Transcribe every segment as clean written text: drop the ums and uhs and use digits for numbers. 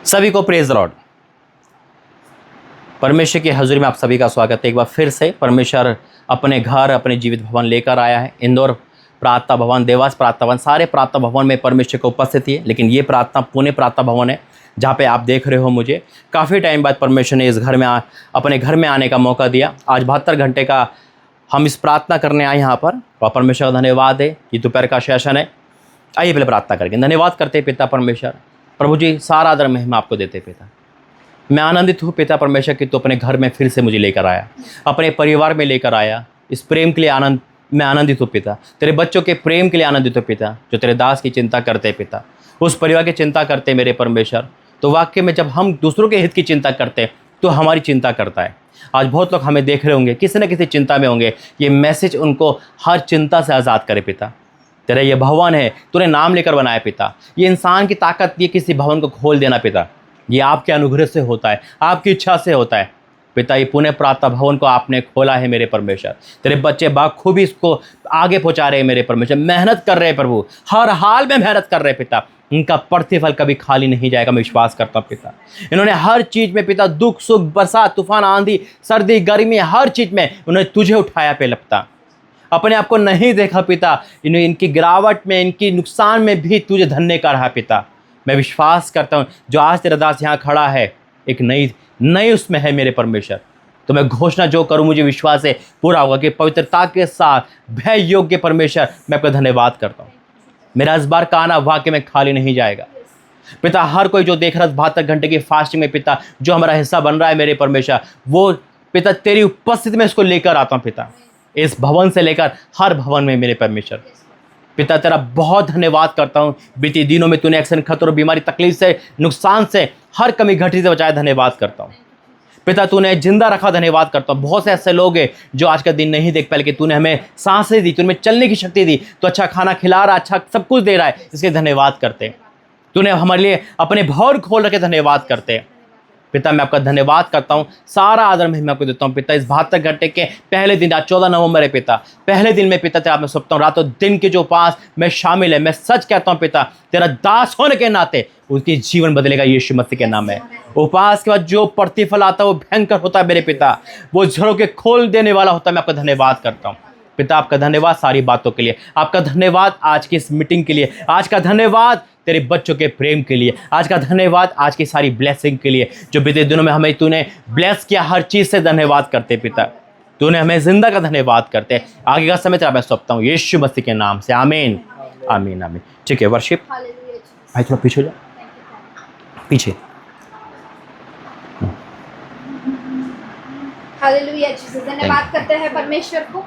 सभी को praise the Lord. परमेश्वर की हजूरी में आप सभी का स्वागत है। एक बार फिर से परमेश्वर अपने घर, अपने जीवित भवन लेकर आया है। इंदौर प्रार्थना भवन, देवास प्रार्थना भवन, सारे प्रार्थना भवन में परमेश्वर की उपस्थिति है। लेकिन ये प्रार्थना पुणे प्रार्थना भवन है जहाँ पे आप देख रहे हो मुझे। काफ़ी टाइम बाद परमेश्वर ने इस घर में अपने घर में आने का मौका दिया। आज 72 घंटे का हम इस प्रार्थना करने आए यहाँ पर, और परमेश्वर का धन्यवाद है। ये दोपहर का सेशन है। आइए पहले प्रार्थना करके धन्यवाद करते पिता परमेश्वर। प्रभु जी, सारा आदर महिमा आपको देते पिता। मैं आनंदित हूँ पिता परमेश्वर कि तू अपने घर में फिर से मुझे लेकर आया, अपने परिवार में लेकर आया। इस प्रेम के लिए मैं आनंदित हूँ पिता। तेरे बच्चों के प्रेम के लिए आनंदित हूँ पिता, जो तेरे दास की चिंता करते हैं पिता, उस परिवार की चिंता करते मेरे परमेश्वर। तो वाकई में जब हम दूसरों के हित की चिंता करते हैं तो हमारी चिंता करता है। आज बहुत लोग हमें देख रहे होंगे, किसी न किसी चिंता में होंगे। ये मैसेज उनको हर चिंता से आज़ाद करे पिता। तेरा ये भवन है, तूने नाम लेकर बनाया पिता। ये इंसान की ताकत, ये किसी भवन को खोल देना पिता, ये आपके अनुग्रह से होता है, आपकी इच्छा से होता है पिता। ये पुणे प्रार्थना भवन को आपने खोला है मेरे परमेश्वर। तेरे बच्चे बाखूबी इसको आगे पहुंचा रहे हैं मेरे परमेश्वर। मेहनत कर रहे हैं प्रभु, हर हाल में मेहनत कर रहे हैं पिता। इनका प्रतिफल कभी खाली नहीं जाएगा, मैं विश्वास करता हूँ पिता। इन्होंने हर चीज़ में पिता, दुख सुख, बरसात, तूफान, आंधी, सर्दी, गर्मी, हर चीज़ में उन्होंने तुझे उठाया पे लगता। अपने आप को नहीं देखा पिता। इनकी गिरावट में, इनकी नुकसान में भी तुझे धन्य कर रहा पिता। मैं विश्वास करता हूँ जो आज तेरा दास यहाँ खड़ा है, एक नई उसमें है मेरे परमेश्वर। तो मैं घोषणा जो करूँ मुझे विश्वास है पूरा होगा कि पवित्रता के साथ भय योग्य परमेश्वर, मैं आपका धन्यवाद करता हूँ। मेरा इस बार का आना वाकई में खाली नहीं जाएगा पिता। हर कोई जो देख रहा है 72 घंटे की फास्टिंग में पिता, जो हमारा हिस्सा बन रहा है मेरे परमेश्वर, वो पिता तेरी उपस्थिति में इसको लेकर आता हूँ पिता। इस भवन से लेकर हर भवन में मेरे परमेश्वर पिता, तेरा बहुत धन्यवाद करता हूँ। बीते दिनों में तूने अक्सर खतरों, बीमारी, तकलीफ से, नुकसान से, हर कमी घटी से बचाया। धन्यवाद करता हूँ पिता। तूने जिंदा रखा, धन्यवाद करता हूँ। बहुत से ऐसे लोग हैं जो आज का दिन नहीं देख पाए, लेकिन तूने हमें सांसें दी, तूने हमें चलने की शक्ति दी, तो अच्छा खाना खिला रहा, अच्छा सब कुछ दे रहा है, इसके धन्यवाद करते। तूने हमारे लिए अपने भवन खोल रखे, धन्यवाद करते पिता। मैं आपका धन्यवाद करता हूँ, सारा आदर महिमा को देता हूँ पिता। इस 72 घंटे के पहले दिन, आज 14 नवंबर है पिता, पहले दिन में पिता तेरा मैं सौंपता हूँ। रातों दिन के जो उपास में शामिल है, मैं सच कहता हूँ पिता, तेरा दास होने के नाते उसकी जीवन बदलेगा यीशु मसीह के नाम में। उपवास के बाद जो प्रतिफल आता है वो भयंकर होता है मेरे पिता, वो झड़ों के खोल देने वाला होता है। मैं आपका धन्यवाद करता हूँ पिता। आपका धन्यवाद सारी बातों के लिए, आपका धन्यवाद आज की इस मीटिंग के लिए, आज का धन्यवाद तेरे बच्चों के प्रेम के लिए, आज का धन्यवाद आज की सारी ब्लेसिंग के लिए जो बीते दिनों में हमें तूने ब्लेस किया। हर चीज़ से धन्यवाद करते पिता, तूने हमें जिंदा का धन्यवाद करते। आगे का समय तेरा मैं सौंपता हूँ यीशु मसीह के नाम से, आमीन आमीन आमीन। ठीक है, वर्शिप भाई थोड़ा पीछे हो जाओ, पीछे। हालेलुया जीसस, धन्यवाद करते हैं परमेश्वर को,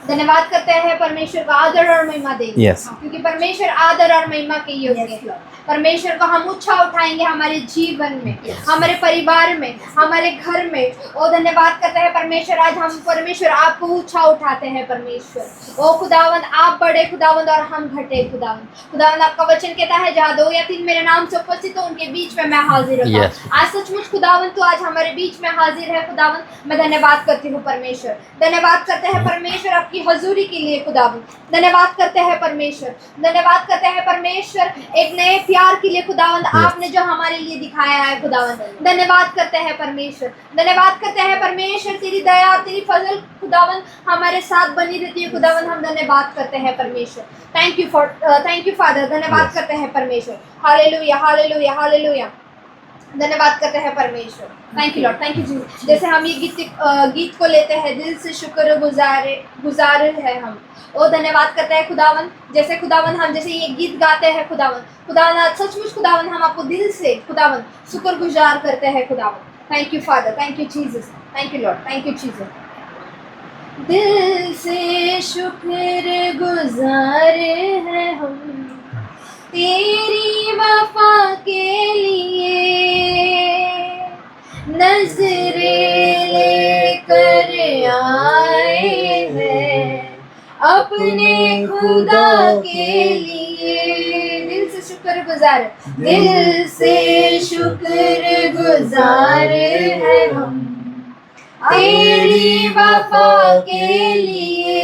धन्यवाद करते हैं परमेश्वर का आदर और महिमा देंगे। क्योंकि परमेश्वर आदर और महिमा के योग्य है। परमेश्वर को हम ऊंचा उठाएंगे हमारे जीवन में, हमारे परिवार में, हमारे घर में। ओ धन्यवाद करते हैं परमेश्वर, आज हम परमेश्वर आपको ऊंचा उठाते हैं परमेश्वर। ओ खुदावंद आप बड़े खुदावंद और हम घटे खुदावंद। खुदावंद आपका वचन कहता है जहाँ 2 या 3 मेरे नाम से उपस्थित हो उनके बीच में मैं हाजिर हूँ। आज सचमुच खुदावंद तो आज हमारे बीच में हाजिर है खुदावंद। मैं धन्यवाद करती हूँ परमेश्वर, धन्यवाद करते हैं परमेश्वर आपकी हजूरी के लिए खुदावंद। धन्यवाद करते हैं परमेश्वर, धन्यवाद करते हैं परमेश्वर एक नए प्यार के लिए खुदावंद, आपने जो हमारे लिए दिखाया है खुदावंद। धन्यवाद करते हैं परमेश्वर, धन्यवाद करते हैं परमेश्वर, तेरी दया तेरी फजल खुदावंद हमारे साथ बनी रहती है खुदावंद। हम धन्यवाद करते हैं परमेश्वर। थैंक यू फादर, धन्यवाद करते हैं परमेश्वर। हालेलुया हालेलुया हालेलुया, धन्यवाद करते हैं परमेश्वर। Thank you lord, thank you ji. जैसे हम ये गीत को लेते हैं, दिल से शुक्र गुजार है हम। ओ धन्यवाद करते हैं खुदावन, जैसे खुदावन हम जैसे ये गीत गाते हैं खुदावन सचमुच खुदावन हम आपको दिल से खुदावन शुक्र गुजार करते हैं खुदावन। Thank you father, thank you Jesus, thank you lord, thank you Jesus. दिल से शुक्र गुजार है हम तेरी वफा के लिए, नजरें लेकर आए हैं अपने खुदा के लिए। दिल से शुक्र गुजार, दिल से शुक्र गुजार है हम तेरी वफा के लिए,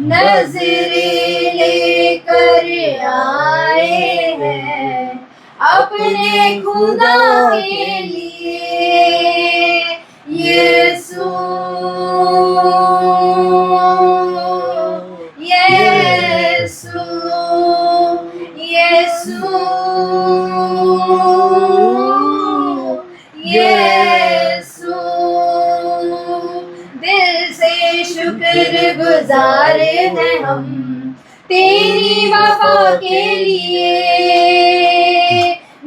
नजरें लेकर आए हैं अपने खुदा के लिए यीशु यीशु यीशु यीशु दिल से शुक्रगुजार हैं हम तेरी वफा के लिए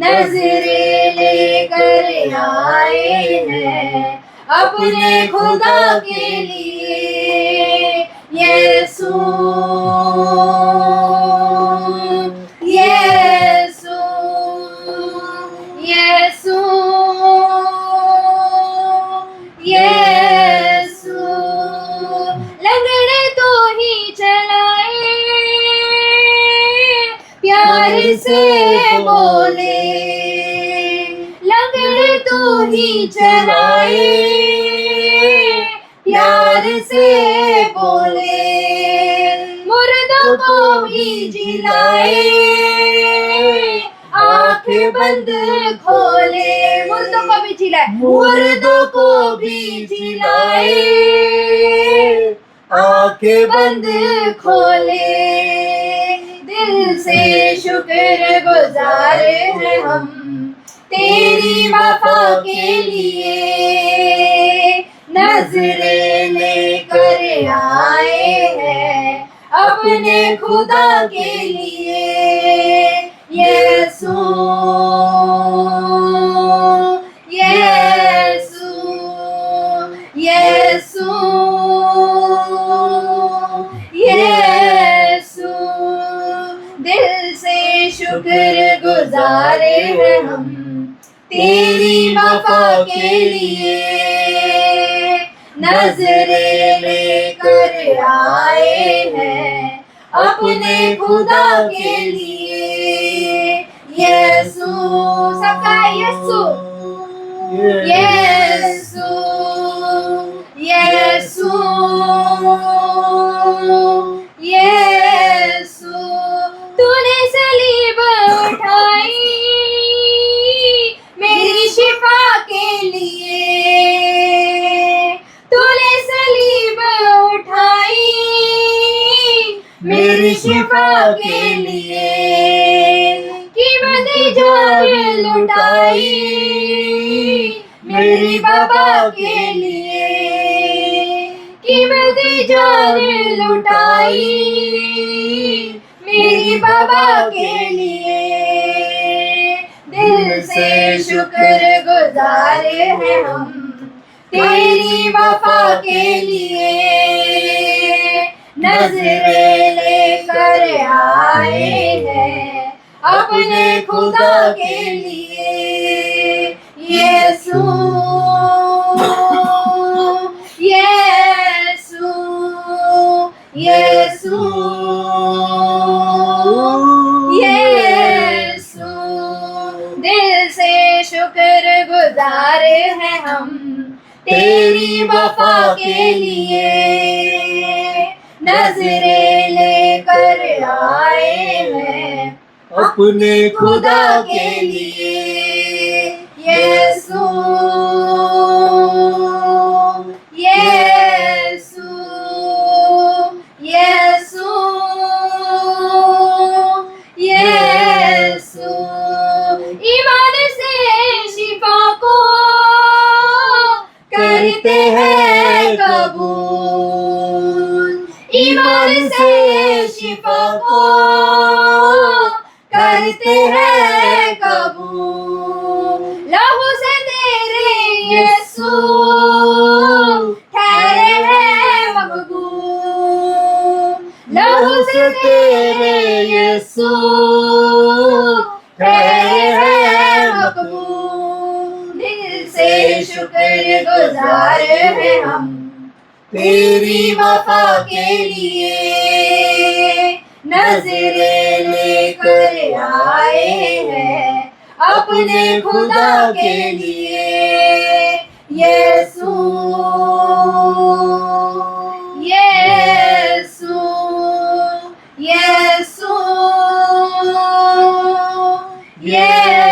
नजरें लेकर आए हैं अपने खुदा के लिए यीशु यीशु यीशु यीशु लंगड़े तो ही चलाए प्यार से बोले लंगड़े तो ही चलाए प्यार से बोले मुर्दों को भी जिलाए आंखें बंद खोले मुर्दों को भी जिलाए मुर्दों को भी जिलाए आंखें बंद खोले दिल से शुक्र गुजार हैं हम तेरी वफा के लिए नजरें लेकर आए हैं अपने खुदा के लिए यीशु यीशु यीशु यीशु दिल से शुक्र गुजार हैं हम तेरी वफा के लिए नजरें लेकर आए हैं अपने खुदा के लिए यीशु सबका यीशु यीशु यीशु यीशु तूने सलीब उठाई मेरी शिफा के लिए तूने सलीब उठाई मेरी शिफा के लिए कीमत जान लुटाई मेरी बाबा के लिए कीमत जान लुटाई मेरी बाबा के लिए दिल से शुक्र गुजार हैं हम तेरी वफा के लिए नजरें लेकर आए हैं अपने खुदा के लिए यीशु यीशु यीशु यीशु दिल से शुक्र गुजार हैं हम तेरी वफा के लिए नजरें लेकर आए हैं अपने खुदा के लिए यीशु यीशु यीशु यीशु ईमान से शिफा को करते हैं कबूल ईमान से शिफा को करते हैं कबूल लहू से तेरे यीशु ठहरे हैं मकबूल लहू से तेरे यीशु ठहरे हैं मकबूल दिल से शुक्र गुजार हैं हम तेरी वफा के लिए नजरें लेकर आए हैं अपने खुदा के लिए यीशु यीशु यीशु यीशु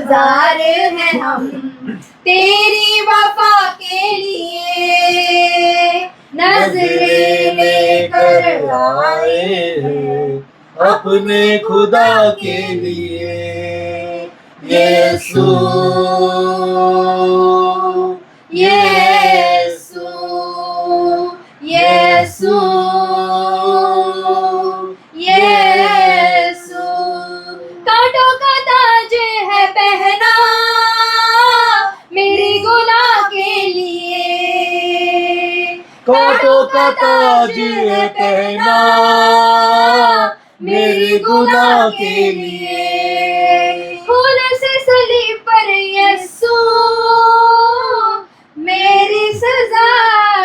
शुक्रगुजार हैं हम तेरी वफा के लिए, नजरें लेकर आए हैं अपने खुदा के लिए। यीशु यीशु यीशु यीशु, कांटों का ताज है पहना मेरी गुनाह के लिए, कांटों का ताज है पहना मेरी गुनाह के लिए। खून से सलीब पर यीशु मेरी सजा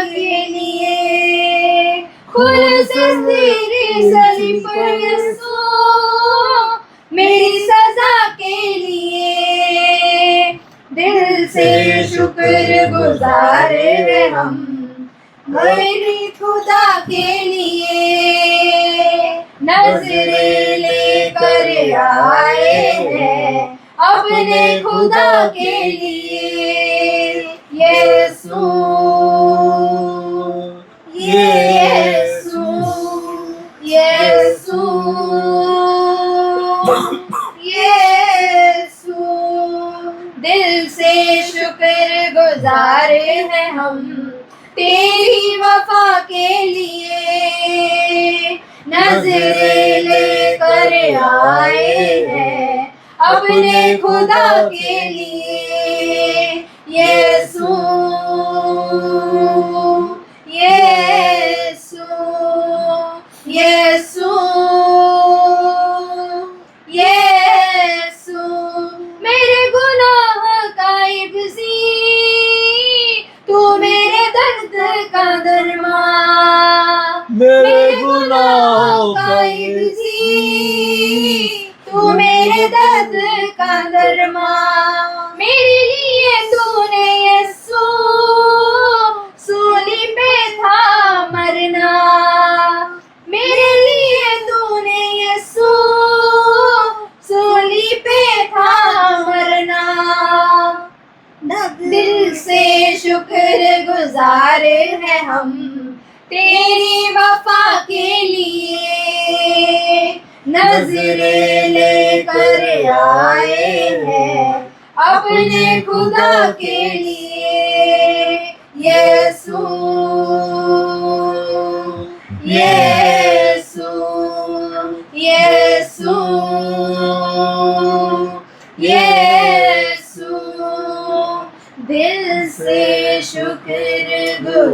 के लिए, खून से तेरी सलीब पर यीशु मेरी सजा के लिए, दिल से शुक्रगुजार हैं हम मेरी खुदा के लिए, नजरें लेकर आए हैं अपने खुदा के लिए। यीशु यीशु यीशु यीशु, दिल से शुक्रगुजार हैं हम तेरी वफा के लिए, नजरें लेकर आए हैं अपने खुदा के लिए। यीशु यीशु यीशु यीशु, मेरे गुनाह का इब्जी तू मेरे दर्द का दरमा, मेरे गुनाहों का इब्जी तू मेरे दर्द का दरमा, मेरे लिए तूने यीशु सूली पे था मरना, मेरे लिए तूने यीशु सूली पे था मरना, दिल से शुक्रगुजार हैं हम तेरी वफा के लिए, नजरें लेकर आए हैं अपने खुदा के लिए। यीशु यीशु यीशु यीशु, दिल से शुक्रगुजार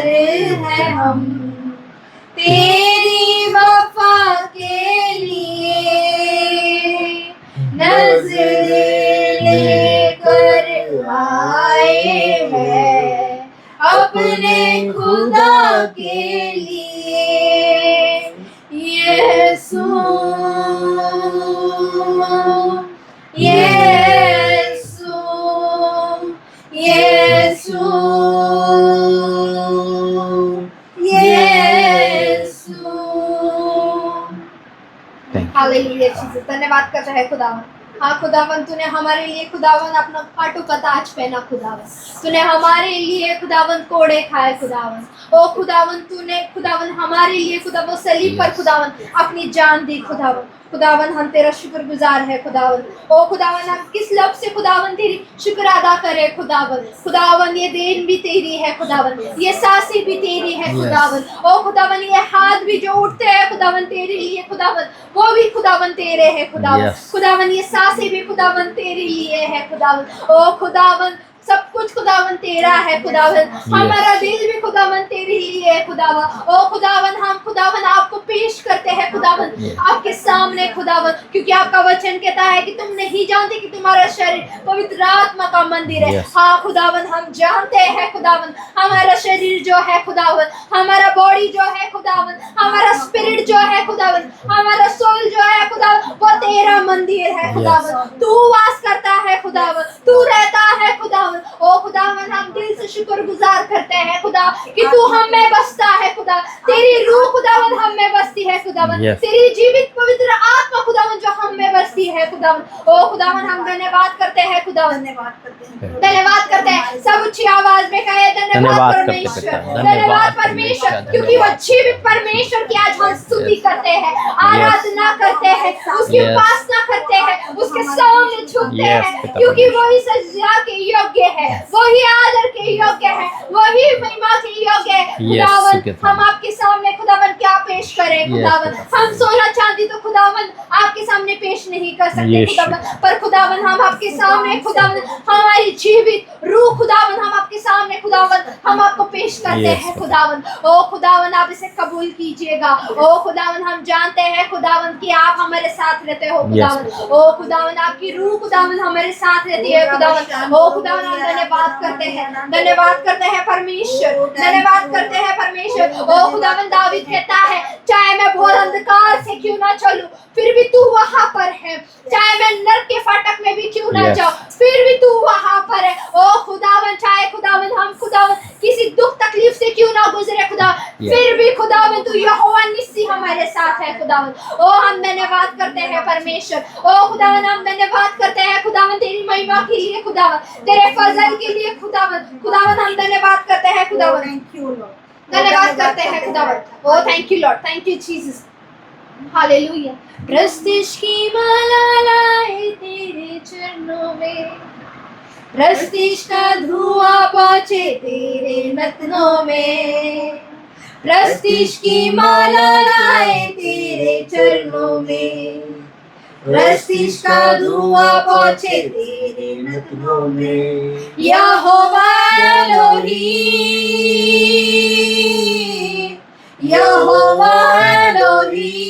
हैं हम तेरी वफा के लिए, नजरें लेकर आए हैं अपने खुदा के लिए। यीशु यीशु यीशु यीशु। हालेलुया जीसस, धन्यवाद करता है खुदावन। हाँ खुदावन, तूने हमारे लिए खुदावन अपना कांटों का ताज पहना खुदावन, तूने हमारे लिए खुदावन कोड़े खाए खुदावन। ओ खुदावन, तूने खुदावन हमारे लिए खुदावन सलीब पर खुदावन अपनी जान दी खुदावन। खुदावन हम तेरा शुक्रगुजार है खुदावन। ओ खुदावन, हम किस लफ्ज़ से खुदावन तेरी शुक्र अदा करें खुदावन। खुदावन ये देन भी तेरी है खुदावन, ये सांसें भी तेरी है खुदावन। ओ खुदावन, ये हाथ भी जो उठते हैं खुदावन तेरे लिए खुदावन, वो भी खुदावन तेरे है खुदावन। खुदावन ये सांसें भी खुदावन तेरे लिए है खुदावन। ओ खुदावन, सब कुछ खुदावन तेरा है खुदावन। हमारा दिल भी खुदावन तेरे लिए है खुदावन। ओ खुदावन, हम खुदावन आपको पेश करते हैं खुदावन आपके सामने खुदावन, क्योंकि आपका वचन कहता है कि तुम नहीं जानते कि तुम्हारा शरीर पवित्र आत्मा का मंदिर है। हाँ खुदावन, हम जानते हैं खुदावन हमारा शरीर जो है खुदावन, हमारा बॉडी जो है खुदावन, हमारा स्पिरिट जो है खुदावन, हमारा सोल जो है खुदावन, वो तेरा मंदिर है खुदावन। तू वास करता है खुदावन, तू रहता है खुदावन। ओ खुदावन, हम दिल से शुक्रगुजार करते हैं खुदा कि तू हम में बसता है खुदा। तेरी रूह खुदावन हम में बसती है खुदावन। तेरी जीवित पवित्र आत्मा खुदावन जो हम हम में बसती है खुदावन। ओ खुदावन हम धन्यवाद करते हैं खुदावन, धन्यवाद करते हैं। सब ऊंची आवाज में कहे धन्यवाद परमेश्वर, धन्यवाद परमेश्वर, क्योंकि वो जीवित परमेश्वर की आज हम स्तुति करते हैं, आराधना करते हैं, उसकी उपासना करते हैं, उसके सामने झुकते हैं, क्योंकि वही सजा के योग्य है, वही आदर के योग्य है, वही महिमा के योग्य है। खुदावन हम आपके सामने खुदावन क्या पेश करें खुदावन, हम सोना चांदी तो खुदावन आपके सामने पेश नहीं कर सकते खुदावन, पर खुदावन हम आपके सामने खुदावन हमारी जीवित रूह खुदावन हम आपके सामने खुदावन हम आपको पेश करते हैं खुदावन। ओ खुदावन आप इसे कबूल कीजिएगा। ओ खुदावन हम जानते हैं खुदावन कि आप हमारे साथ रहते हो खुदावन। ओ खुदावन आपकी रूह खुदावन हमारे साथ रहती है खुदावन। ओ खुदावन हम धन्यवाद करते हैं, धन्यवाद करते हैं परमेश्वर, धन्यवाद करते हैं परमेश्वर। ओ खुदावन दावीद कहता है चाहे मैं घोर अंधकार से क्यों ना चलूं फिर भी तू वहां पर है, चाहे मैं नरक के फाटक में भी क्यों ना जाऊं फिर भी तू वहां पर है। ओ खुदावन चाहे खुदावन हम खुदावन किसी दुख तकलीफ से क्यों ना गुजरे खुदा, फिर भी खुदावन तू यहोवा निस्सी हमारे साथ है खुदावन। ओ हम धन्यवाद करते हैं परमेश्वर। ओ खुदावन हम धन्यवाद करते हैं खुदावन तेरी महिमा के लिए खुदावन, तेरे फजल के लिए खुदावन। खुदावन हम धन्यवाद करते हैं खुदावन, थैंक यू लॉर्ड, धन्यवाद करते हैं खुदावन। ओ thank you lord, thank you Jesus, hallelujah. प्रस्तिश की माला लाए तेरे चरणों में, प्रस्तिश का धुआं पहुंचे तेरे नतनों में, प्रस्तिश की माला लाए तेरे चरणों में, प्रस्तिश का धुआं पहुंचे तेरे नतनों में। Jehovah Elohim, Jehovah Elohim,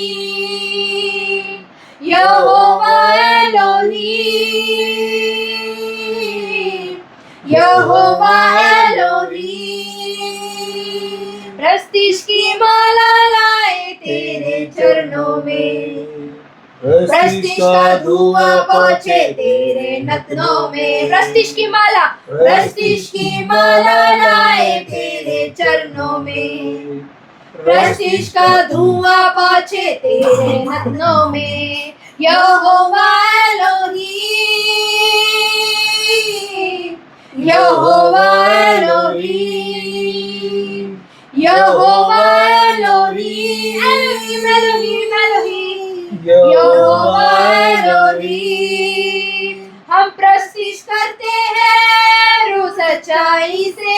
Jehovah Elohim, Jehovah Elohim. प्रस्तिश की माला लाए तेरे चरणों में, प्रस्तिश का धुआं पहुंचे तेरे नतनों में। प्रस्तिश की माला, प्रस्तिश की माला लाए तेरे चरणों में, प्रस्तिश का धुआं पहुंचे तेरे नतनों में। Jehovah Elohim, Jehovah Elohim, Jehovah Elohim, Elohim Elohim Elohim, Jehovah Elohim. हम प्रस्तिश करते हैं रूह सच्चाई से,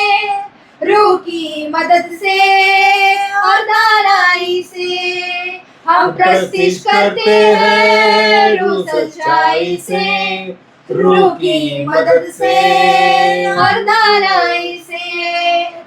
रूह की मदद से और दानाई से। हम प्रस्तिश करते हैं रूह सच्चाई से, रूह की मदद से और दानाई से।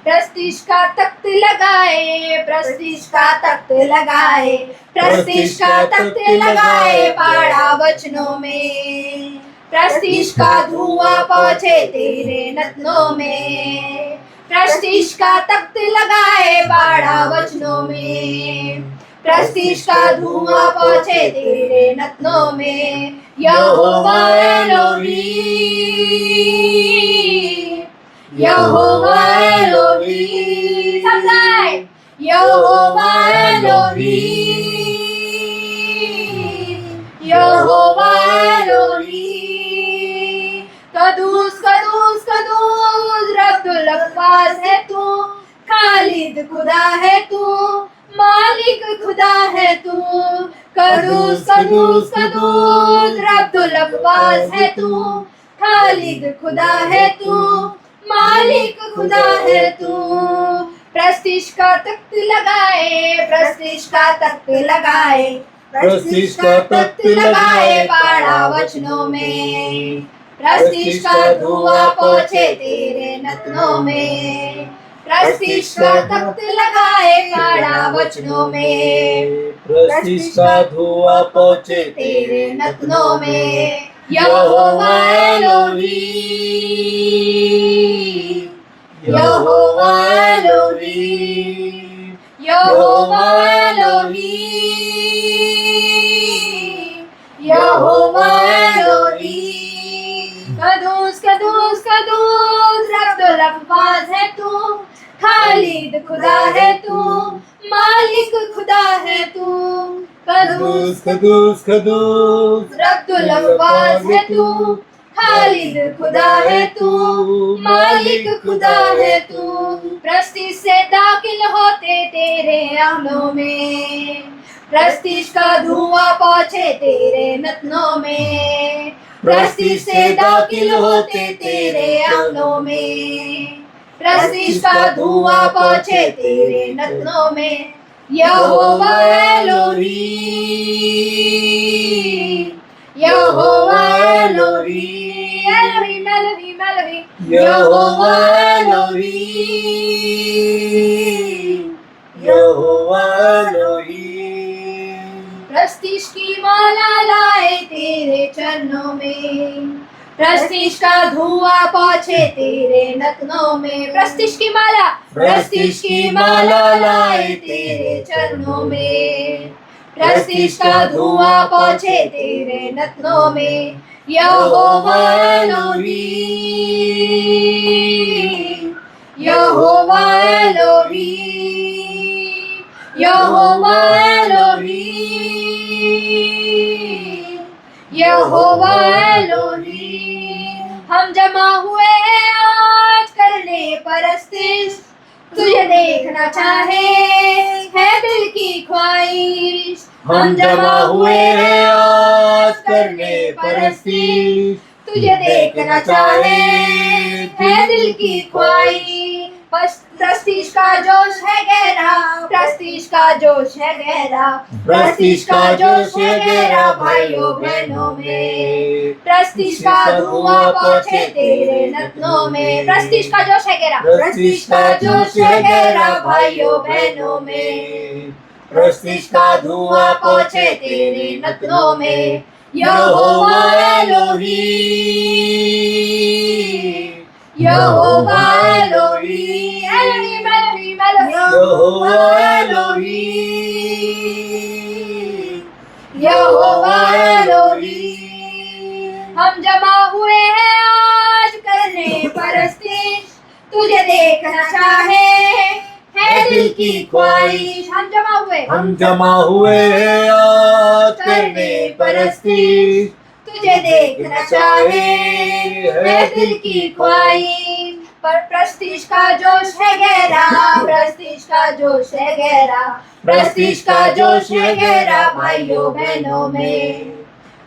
प्रस्तिश का तख्त लगाए, प्रस्तिश का तख्त लगाए, प्रस्तिश का तख्त लगाए बाड़ा वचनों में, प्रस्तिश का धुआं पहुंचे तेरे नतनों में, प्रस्तिश का तख्त लगाए बाड़ा वचनों में, प्रस्तिश का धुआं पहुंचे तेरे नतनों में। यहोवा एलोहीम, यहोवा एलोहीम, सब गाए यहोवा एलोहीम, यहोवा एलोहीम। कदूस कदूस कदूस रब्बुल अक़वास है तू, खालिद खुदा है तू, मालिक खुदा है तू। कदूस कदूस कदूस रब्बुल अक़वास है तू, खालिद खुदा है तू, मालिक खुदा है तू। प्रस्तिश का तख्त लगाए, प्रस्तिश का तख्त लगाए, प्रस्तिश का तख्त लगाए बाड़ा वचनों में, प्रस्तिश का धुआं पहुंचे तेरे नतनों में, प्रस्तिश का तख्त लगाए बाड़ा वचनों में, प्रस्तिश का धुआं पहुंचे तेरे नतनों में। Jehovah Elohim, Jehovah Elohim, Jehovah Elohim, Jehovah Elohim. कदूस कदूस कदूस रब्बुल अक़वास है तू, खालिद खुदा है तू, मालिक खुदा है तू। कदूस कदूस कदूस रब्दुल अल्फाज है तू, खालिद खुदा है तू, मालिक खुदा है तू। प्रस्तीश से दाखिल होते तेरे आंगनों में, प्रस्तीश का धुआं पहुंचे तेरे नतनों में, प्रस्तीश से दाखिल होते तेरे आंगनों में, प्रस्तीश का धुआं पहुंचे तेरे नतनों में। यहोवा एलोही, यहोवा एलोही, एलोही मेलोही मेलोही, यहोवा एलोही, यहोवा एलोही। प्रस्तीश की माला लाए तेरे चरणों में, प्रस्तीश का धुआं पहुंचे तेरे नतनों में। प्रस्तीश की माला, प्रस्तीश की माला लाए तेरे चरणों में, प्रस्तीश का धुआं पहुंचे तेरे नतनों में। यहोवा एलोही, यहोवा एलोही, यहोवा एलोही, यहोवा एलोही। हम जमा हुए हैं आज करने परस्तिश, तुझे देखना चाहे है दिल की ख्वाहिश। हम जमा हुए हैं आज करने परस्तिश, तुझे देखना चाहे है दिल की ख्वाहिश। प्रस्तीश का जोश है गहरा, प्रस्तीश का जोश है गहरा, प्रस्तीश का जोश है गहरा भाइयों बहनों में। प्रस्तीश का धुआं पहुंचे तेरे नतनों में, प्रस्तीश का जोश है गहरा, प्रस्तीश का जोश है गहरा भाइयों बहनों में, प्रस्तीश का धुआं पहुंचे तेरे नतनों में। यहोवा एलोही, यहोवा एलोही, एलोही मेलोही मेलोही, यहोवा एलोही, यहोवा एलोही। हम जमा हुए हैं आज करने परस्तिश, तुझे देखना चाहे है दिल की ख्वाहिश। हम जमा हुए हैं आज करने परस्तिश, तुझे देखना चाहे है दिल की ख्वाहिश। पर प्रस्तीश का जोश है गहरा, प्रस्तीश का जोश है गहरा, प्रस्तीश का जोश है गहरा भाइयों बहनों में।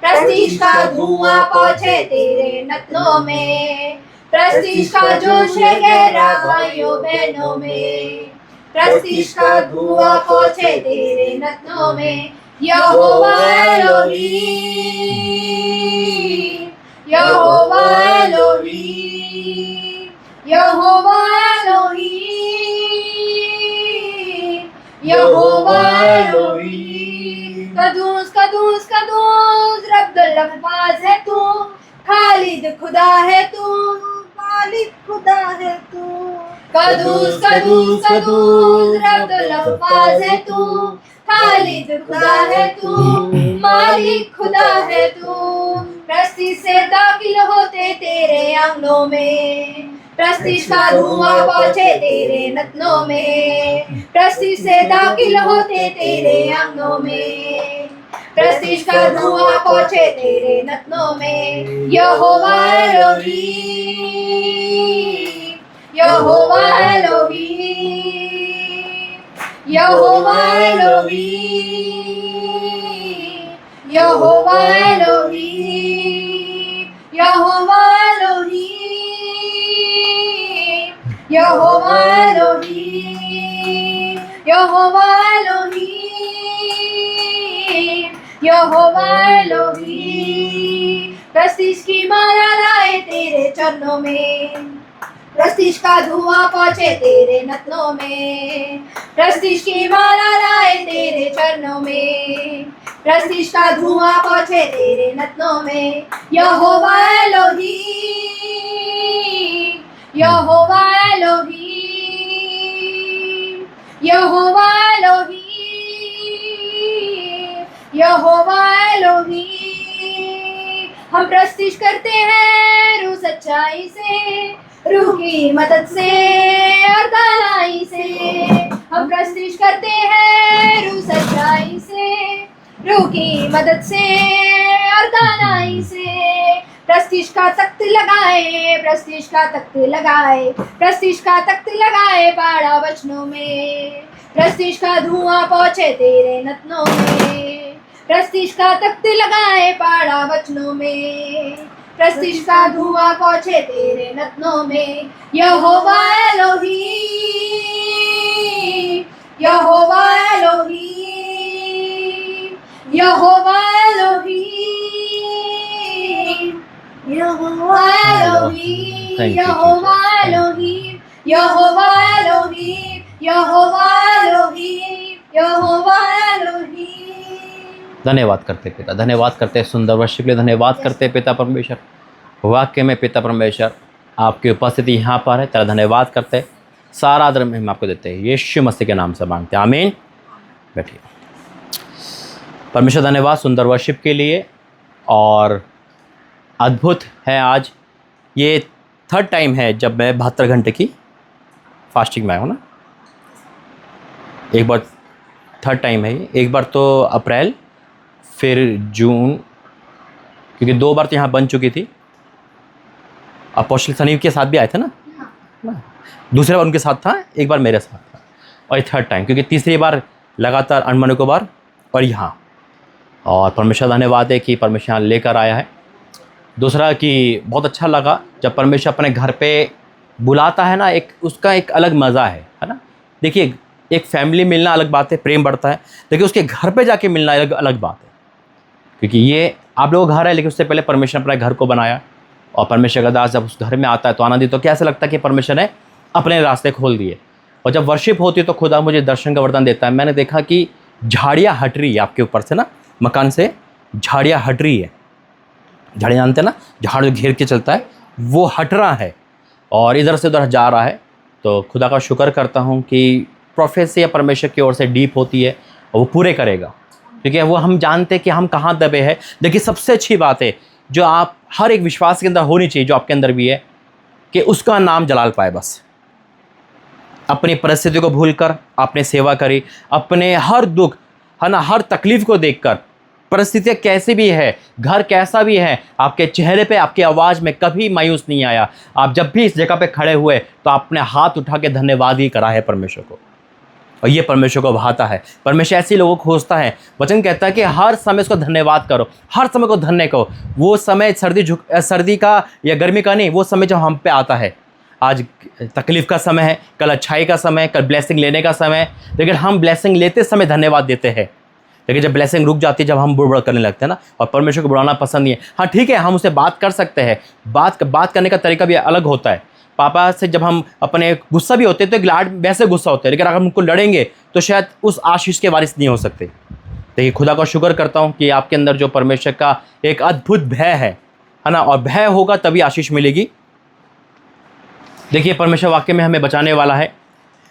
प्रस्तीश का धुआं पहुंचे तेरे नतनों में, प्रस्तीश का जोश है गहरा भाइयों बहनों में, प्रस्तीश का धुआं पहुंचे तेरे नतनों में। यहोवा एलोही, यहोवा एलोही, यहोवा एलोही, यहोवा एलोही। कदूस कदूस कदूस रब्दुल अल्फाज है तू, खालिद खुदा है तू, मालिक खुदा है तू। कदूस कदूस कदूस रब्दुल अल्फाज है तू, खालिद खुदा है तू, मालिक खुदा है तू। प्रस्तीश से दाखिल होते तेरे आंगनों में, प्रस्तीश का धुआं पहुंचे तेरे नतनों में, प्रस्तीश से दाखिल होते तेरे आंगनों में, प्रस्तीश का धुआं पहुंचे तेरे नतनों में। यहोवा एलोही, यहोवा एलोही, यहोवा एलोही, यहोवा एलोही, यहोवा एलोही, यहोवा एलोही, यहोवा एलोही, यहोवा एलोही। प्रस्तीश की माला लाए तेरे चरणों में, प्रस्तीश का धुआं पहुंचे तेरे नतनों में, प्रस्तीश की माला लाए तेरे चरणों में, प्रस्तीश का धुआं पहुंचे तेरे नतनों में। यहोवा एलोही, यहोवा एलोही, यहोवा एलोही, यहोवा एलोही। हम प्रस्तीश करते हैं रूह सच्चाई से, रूह की मदद से और गहराई से। हम प्रस्तीश करते हैं रूह सच्चाई से, की मदद से और दानाई से प्रस्तीज का तख्त लगाए, प्रस्तीज का तख्त लगाए, प्रस्तीज का तख्त लगाए पाड़ा वचनों में, प्रस्तीज का धुआं पहुंचे तेरे नतनों में, प्रस्तीज का तख्त लगाए पाड़ा वचनों में, प्रस्तीज का धुआं पहुंचे तेरे नतनों में। Jehovah Elohim, Jehovah Elohim, Jehovah Elohim, Jehovah Elohim, Thank you, Jehovah Elohim, Jehovah Elohim, Jehovah Elohim, Jehovah Elohim. धन्यवाद करते पिता, धन्यवाद करते सुंदर वर्षिप के लिए, धन्यवाद करते पिता परमेश्वर। वाक्य में पिता परमेश्वर आपकी उपस्थिति यहाँ पर है, तेरा धन्यवाद करते, सारा आदर हम आपको देते हैं, यीशु मसीह के नाम से मांगते हैं, आमीन। बैठिए। परमेश्वर धन्यवाद सुंदर वर्षिप के लिए, और अद्भुत है आज ये 3rd टाइम है जब मैं 72 घंटे की फास्टिंग में आया हूँ ना। एक बार 3rd टाइम है ये, एक बार तो अप्रैल, फिर जून, क्योंकि 2 बार तो यहाँ बन चुकी थी। अपोस्टल सनीव के साथ भी आए थे ना, दूसरे बार उनके साथ था, एक बार मेरे साथ था, और ये 3rd टाइम, क्योंकि तीसरी बार लगातार अनमनों को बार और यहाँ। और परमेश्वर धन्यवाद है कि परमेश्वर यहाँ लेकर आया है। दूसरा कि बहुत अच्छा लगा जब परमेश्वर अपने घर पे बुलाता है ना, एक उसका एक अलग मज़ा है ना। देखिए, एक फैमिली मिलना अलग बात है, प्रेम बढ़ता है, लेकिन उसके घर पे जाके मिलना अलग अलग बात है, क्योंकि ये आप लोगों का घर है, लेकिन उससे पहले परमेश्वर अपने घर को बनाया। और परमेश्वर का दास जब उस घर में आता है तो आनंदित तो कैसे लगता है कि परमेश्वर ने अपने रास्ते खोल दिए। और जब वर्शिप होती है तो खुदा मुझे दर्शन का वरदान देता है। मैंने देखा कि झाड़ियाँ हट रही है आपके ऊपर से ना, मकान से झाड़ियाँ हट रही है। झाड़ी जानते हैं ना, झाड़ जो घेर के चलता है वो हट रहा है और इधर से उधर जा रहा है। तो खुदा का शुक्र करता हूँ कि प्रोफेसी या परमेश्वर की ओर से डीप होती है और वो पूरे करेगा, क्योंकि वो हम जानते हैं कि हम कहाँ दबे हैं। देखिए, सबसे अच्छी बात है जो आप हर एक विश्वास के अंदर होनी चाहिए, जो आपके अंदर भी है, कि उसका नाम जलाल पाए। बस अपनी परिस्थिति को भूलकर आपने सेवा करी, अपने हर दुख है ना, हर तकलीफ़ को देखकर, परिस्थितियाँ कैसी भी है, घर कैसा भी है, आपके चेहरे पे, आपकी आवाज़ में कभी मायूस नहीं आया। आप जब भी इस जगह पे खड़े हुए तो आपने हाथ उठा के धन्यवाद ही करा है परमेश्वर को, और ये परमेश्वर को भाता है। परमेश्वर ऐसे लोगों को खोजता है। वचन कहता है कि हर समय उसको धन्यवाद करो, हर समय को धन्य करो। वो समय सर्दी का या गर्मी का नहीं, वो समय जब हम पे आता है। आज तकलीफ़ का समय है, कल अच्छाई का समय है, कल ब्लेसिंग लेने का समय है, लेकिन हम ब्लेसिंग लेते समय धन्यवाद देते हैं। लेकिन जब ब्लेसिंग रुक जाती है, जब हम बुड़बुड़ करने लगते हैं ना, और परमेश्वर को बुलाना पसंद नहीं है। हाँ ठीक है, हम उससे बात कर सकते हैं, बात करने का तरीका भी अलग होता है। पापा से जब हम अपने गुस्सा भी होते हैं तो एक लाड वैसे गुस्सा होते हैं, लेकिन अगर हम उनको लड़ेंगे तो शायद उस आशीष के वारिस नहीं हो सकते। देखिए, खुदा का शुक्र करता हूँ कि आपके अंदर जो परमेश्वर का एक अद्भुत भय है ना, और भय होगा तभी आशीष मिलेगी। देखिए, परमेश्वर वाकई में हमें बचाने वाला है।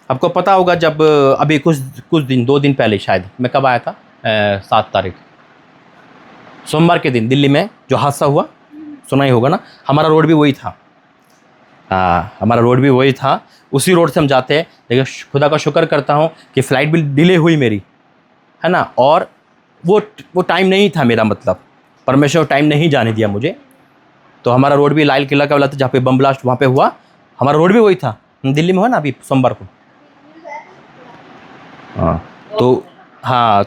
आपको पता होगा, जब अभी कुछ दिन 2 दिन पहले शायद मैं कब आया था, 7 तारीख सोमवार के दिन दिल्ली में जो हादसा हुआ, सुना ही होगा ना। हमारा रोड भी वही था, हमारा रोड भी वही था, उसी रोड से हम जाते हैं। लेकिन खुदा का शुक्र करता हूँ कि फ़्लाइट भी डिले हुई मेरी, है ना, और वो टाइम नहीं था मेरा, मतलब परमेश्वर टाइम नहीं जाने दिया मुझे। तो हमारा रोड भी लाल किला का वाला था, जहाँ पे बम ब्लास्ट वहाँ पे हुआ, हमारा रोड भी वही था। दिल्ली में हुआ ना अभी सोमवार को,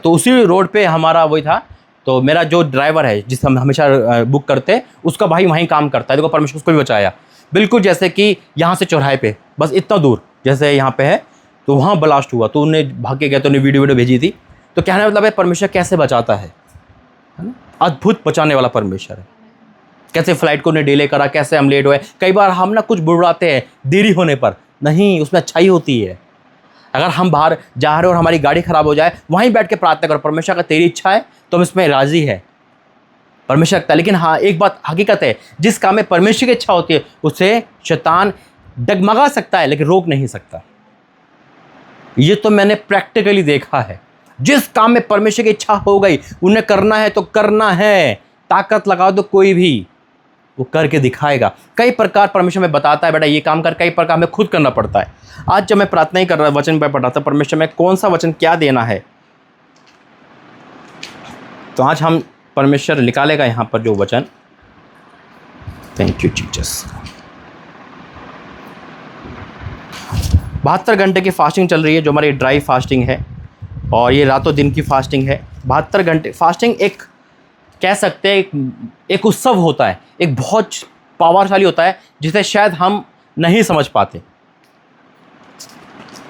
तो उसी रोड पे हमारा वही था। तो मेरा जो ड्राइवर है, जिस हम हमेशा बुक करते हैं, उसका भाई वहीं काम करता है। देखो, परमेश्वर उसको भी बचाया। बिल्कुल जैसे कि यहाँ से चौराहे पे बस इतना दूर जैसे यहाँ पे है, तो वहाँ ब्लास्ट हुआ, तो उन्हें भाग के गया, तो उन्हें वीडियो भेजी थी। तो कहने का मतलब है परमेश्वर कैसे बचाता है ना, अद्भुत बचाने वाला परमेश्वर है। कैसे फ़्लाइट को उन्हें डिले करा, कैसे हम लेट हुए। कई बार हम ना कुछ बुड़बुड़ाते हैं देरी होने पर, नहीं, उसमें अच्छाई होती है। अगर हम बाहर जा रहे हैं और हमारी गाड़ी ख़राब हो जाए, वहीं बैठ के प्रार्थना करो, परमेश्वर अगर तेरी इच्छा है तो हम इसमें राज़ी है, परमेश्वर रखता है। लेकिन हाँ, एक बात हकीकत है, जिस काम में परमेश्वर की इच्छा होती है उसे शैतान डगमगा सकता है लेकिन रोक नहीं सकता। ये तो मैंने प्रैक्टिकली देखा है। जिस काम में परमेश्वर की इच्छा हो गई, उन्हें करना है तो करना है, ताकत लगा दो कोई भी, वो करके दिखाएगा। कई प्रकार परमेश्वर में बताता है, बेटा ये काम कर, कई प्रकार हमें खुद करना पड़ता है। आज जब मैं प्रार्थना ही कर रहा, वचन पर पढ़ा था, परमेश्वर में कौन सा वचन क्या देना है, तो आज हम परमेश्वर निकालेगा यहाँ पर जो वचन। Thank you Jesus. 72 घंटे की फास्टिंग चल रही है, जो हमारी ड्राई फास्टिंग है, और ये रातों दिन की फास्टिंग है। 72 घंटे फास्टिंग एक कह सकते हैं एक उत्सव होता है, एक बहुत पावरशाली होता है, जिसे शायद हम नहीं समझ पाते।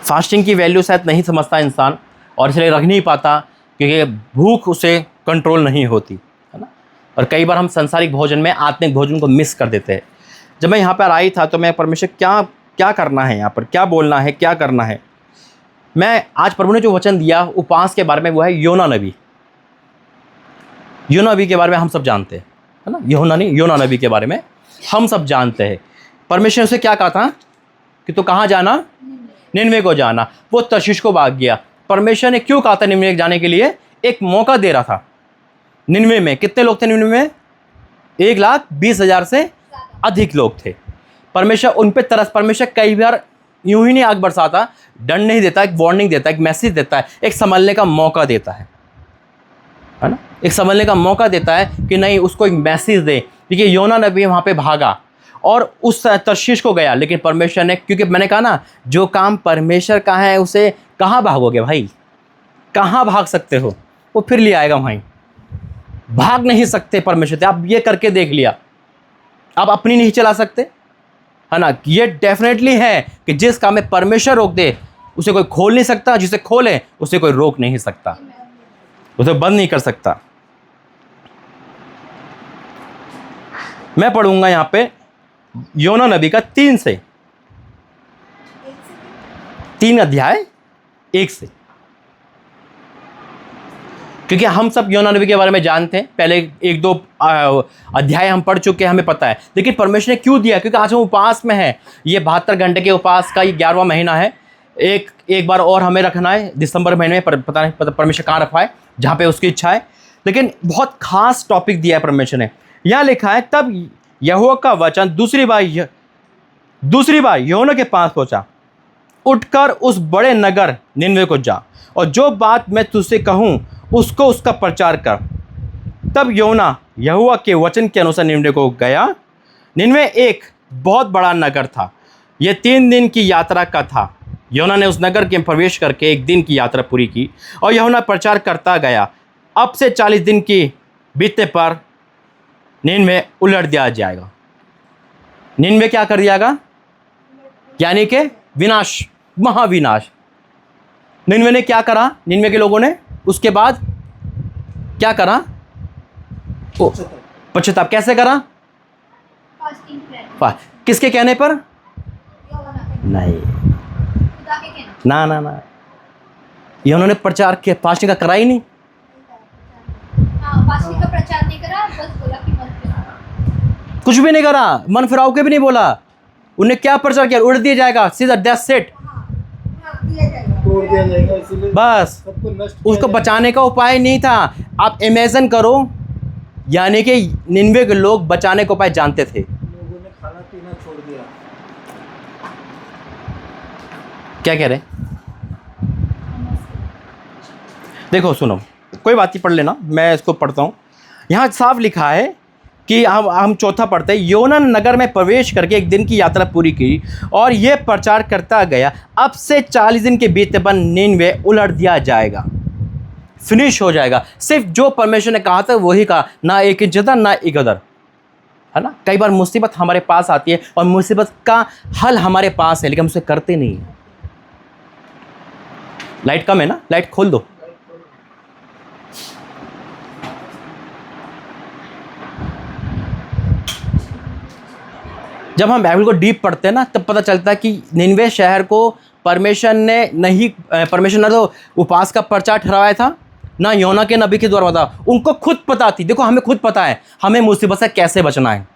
फास्टिंग की वैल्यू शायद नहीं समझता इंसान, और इसलिए रख नहीं पाता, क्योंकि भूख उसे कंट्रोल नहीं होती, है ना। और कई बार हम सांसारिक भोजन में आत्मिक भोजन को मिस कर देते हैं। जब मैं यहाँ पर आई था तो मैं परमेश्वर क्या करना है, यहाँ पर क्या बोलना है, क्या करना है। मैं आज प्रभु ने जो वचन दिया उपवास के बारे में, वो है योना नबी। योना नबी के बारे में हम सब जानते हैं, है ना। योना नबी के बारे में हम सब जानते हैं। परमेश्वर ने उसे क्या कहा था कि तो कहाँ जाना, निनवे को जाना। वो तर्शीश को भाग गया। परमेश्वर ने क्यों कहा था निनवे जाने के लिए? एक मौका दे रहा था। निनवे में कितने लोग थे? निनवे में 1,20,000 से अधिक लोग थे। परमेश्वर उन पे तरस, परमेश्वर कई बार यूं ही नहीं आग बरसाता, दंड नहीं देता, एक वार्निंग देता है, एक मैसेज देता है, एक संभलने का मौका देता है ना। एक संभलने का मौका देता है कि नहीं, उसको एक मैसेज दे। क्योंकि योना नबी वहाँ पे भागा और उस तर्शीश को गया, लेकिन परमेश्वर ने, क्योंकि मैंने कहा ना, जो काम परमेश्वर का है उसे कहाँ भागोगे भाई, कहाँ भाग सकते हो? वो फिर ले आएगा भाई, भाग नहीं सकते परमेश्वर से। आप ये करके देख लिया, आप अपनी नहीं चला सकते, है ना। ये डेफिनेटली है कि जिस काम में परमेश्वर रोक दे उसे कोई खोल नहीं सकता, जिसे खोले उसे कोई रोक नहीं सकता, उसे बंद नहीं कर सकता। मैं पढ़ूंगा यहाँ पे योना नबी का 3 अध्याय 1 से, क्योंकि हम सब योना नबी के बारे में जानते हैं। पहले 1-2 अध्याय हम पढ़ चुके हैं, हमें पता है। लेकिन परमेश्वर ने क्यों दिया? क्योंकि आज हम उपवास में हैं। ये 72 घंटे के उपवास का ये 11वां महीना है। एक बार और हमें रखना है दिसंबर महीने में, पता नहीं परमेश्वर कहाँ रखवाए, जहाँ पे उसकी इच्छा है। लेकिन बहुत खास टॉपिक दिया है परमेश्वर ने। यहाँ लिखा है, तब यहोवा का वचन दूसरी बार योना के पास पहुंचा, उठकर उस बड़े नगर निनवे को जा, और जो बात मैं तुझसे कहूँ उसको उसका प्रचार कर। तब योना यहोवा के वचन के अनुसार निनवे को गया। निनवे एक बहुत बड़ा नगर था, यह 3 दिन की यात्रा का था। योना ने उस नगर के प्रवेश करके 1 दिन की यात्रा पूरी की, और योना प्रचार करता गया, अब से 40 दिन की बीतने पर निनवे उलट दिया जाएगा। निनवे क्या कर दियागा? यानी कि विनाश, महाविनाश। निनवे ने क्या करा? निनवे के लोगों ने उसके बाद क्या करा? पश्चाताप। कैसे करा? किसके कहने पर? नहीं, ना ये उन्होंने प्रचार किया, फास्टिंग का करा ही नहीं। फास्टिंग का प्रचार नहीं करा, बस बोला कि मन फिराओ। कुछ भी नहीं करा, मन फिराओ के भी नहीं बोला। उन्हें क्या प्रचार किया? उड़ दिया जाएगा, सीधा डेथ सेट, बस। उसको बचाने का उपाय नहीं था। आप इमेजिन करो, यानी कि निनवे के लोग बचाने का उपाय जानते थे। लोगों ने खाना पीना छोड़ दिया। क्या कह रहे? देखो सुनो, कोई बात नहीं, पढ़ लेना, मैं इसको पढ़ता हूँ। यहाँ साफ लिखा है कि हम चौथा पढ़ते हैं। योना नगर में प्रवेश करके 1 दिन की यात्रा पूरी की, और ये प्रचार करता गया, अब से 40 दिन के बीतने पर निनवे उलट दिया जाएगा, फिनिश हो जाएगा। सिर्फ जो परमेश्वर ने कहा था वही कहा, ना एक इंच इधर ना एक उधर, है ना। कई बार मुसीबत हमारे पास आती है और मुसीबत का हल हमारे पास है, लेकिन हम उसे करते नहीं हैं। लाइट कम है ना, लाइट खोल दो। जब हम बाइबल को डीप पढ़ते हैं ना, तब पता चलता है कि निनवे शहर को परमेश्वर ने तो उपवास का प्रचार ठहराया था, ना योना के नबी के द्वारा बताया। उनको खुद पता थी। देखो, हमें खुद पता है हमें मुसीबत से कैसे बचना है।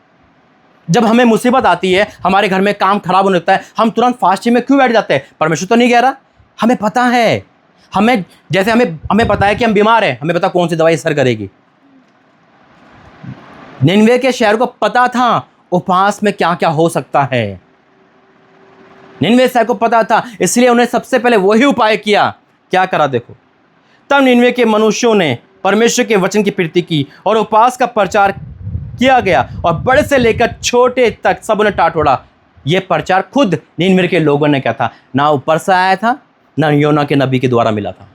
जब हमें मुसीबत आती है, हमारे घर में काम खराब होने लगता है, हम तुरंत फास्टिंग में क्यों बैठ जाते हैं? परमेश्वर तो नहीं कह रहा, हमें पता है। जैसे हमें पता है कि हम बीमार हैं, हमें पता कौन सी दवाई असर करेगी। निनवे के शहर को पता था उपवास में क्या क्या हो सकता है। निनवे शहर को पता था, इसलिए उन्हें सबसे पहले वही उपाय किया। क्या करा? देखो, तब निनवे के मनुष्यों ने परमेश्वर के वचन की प्रीति की और उपवास का प्रचार किया गया और बड़े से लेकर छोटे तक सब ने टाटोड़ा। ये प्रचार खुद निनवे के लोगों ने किया था, ना ऊपर से आया था, ना योना के नबी के द्वारा मिला था।